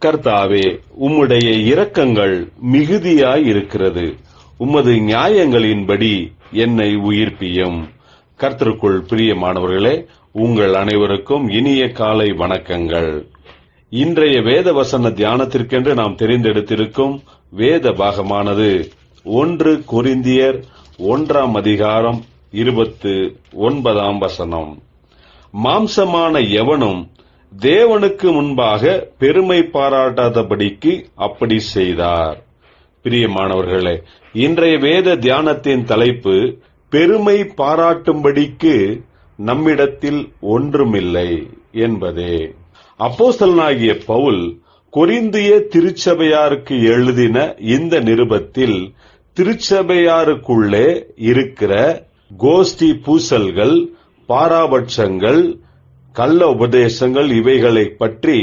கர்த்தாவே, உம்முடைய இரக்கங்கள் மிகுதியாயிருக்கிறது. உமது நியாயங்களின்படி என்னை உயிர்ப்பியும். கர்த்தருக்குள் பிரியமானவர்களே, உங்கள் அனைவருக்கும் இனிய காலை வணக்கங்கள். இன்றைய வேத வசன தியானத்திற்கென்று நாம் தெரிந்தெடுத்திருக்கும் வேத பாகமானது 1 கொரிந்தியர் 1 29 மாம்சமான எவனும் தேவனுக்கு முன்பாக பெருமை பாராட்டாதபடிக்கு அப்படி செய்தார். பிரியமானவர்களே, இன்றைய வேத தியானத்தின் தலைப்பு பெருமை பாராட்டும்படிக்கு நம்மிடத்தில் ஒன்றுமில்லை என்பதே. அப்போஸ்தலனாகிய பவுல் கொரிந்திய திருச்சபையாருக்கு எழுதின இந்த நிருபத்தில் திருச்சபையாருக்குள்ளே இருக்கிற கோஷ்டி பூசல்கள், பாராபட்சங்கள், கள்ள உபதேசங்கள் இவைகளை பற்றி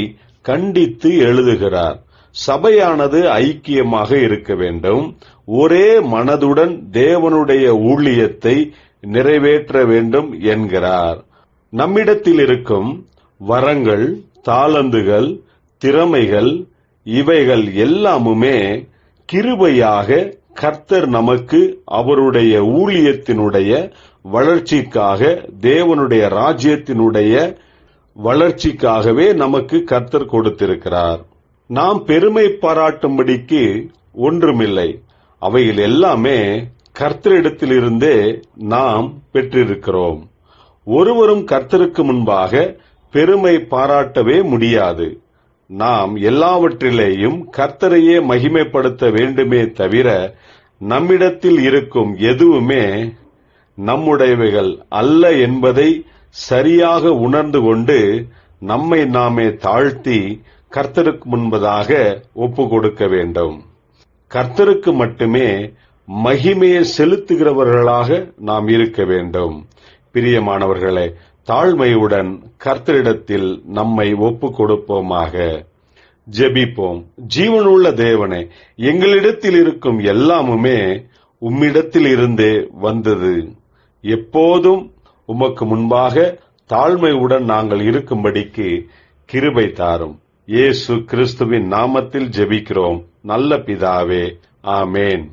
கண்டித்து எழுதுகிறார். சபையானது ஐக்கியமாக இருக்க வேண்டும், ஒரே மனதுடன் தேவனுடைய ஊழியத்தை நிறைவேற்ற வேண்டும் என்கிறார். நம்மிடத்தில் இருக்கும் வரங்கள், தாளந்துகள், திறமைகள் இவைகள் எல்லாமுமே கிருபையாக கர்த்தர் நமக்கு அவருடைய ஊழியத்தினுடைய வளர்ச்சிக்காக, தேவனுடைய ராஜ்யத்தினுடைய வளர்ச்சிக்காகவே நமக்கு கர்த்தர் கொடுத்திருக்கிறார். நாம் பெருமை பாராட்டும்படிக்கு ஒன்றுமில்லை. அவைகள் எல்லாமே கர்த்தரிடத்திலிருந்தே நாம் பெற்றிருக்கிறோம். ஒருவரும் கர்த்தருக்கு முன்பாக பெருமை பாராட்டவே முடியாது. நாம் எல்லாவற்றிலேயும் கர்த்தரையே மகிமைப்படுத்த வேண்டுமே தவிர நம்மிடத்தில் இருக்கும் எதுவுமே நம்முடையவைகள் அல்ல என்பதை சரியாக உணர்ந்து கொண்டு நம்மை நாமே தாழ்த்தி கர்த்தருக்கு முன்பதாக ஒப்பு கொடுக்க வேண்டும். கர்த்தருக்கு மட்டுமே மகிமையை செலுத்துகிறவர்களாக நாம் இருக்க வேண்டும். பிரியமானவர்களே, தாழ்மையுடன் கர்த்தரிடத்தில் நம்மை ஒப்பு கொடுப்போமாக. ஜெபிப்போம். ஜீவனுள்ள தேவனே, எங்களிடத்தில் இருக்கும் எல்லாமுமே உம்மிடத்தில் இருந்தே வந்தது. எப்போதும் உமக்கு முன்பாக தாழ்மையுடன் நாங்கள் இருக்கும்படிக்கு கிருபை தாரும். இயேசு கிறிஸ்துவின் நாமத்தில் ஜெபிக்கிறோம் நல்ல பிதாவே, ஆமேன்.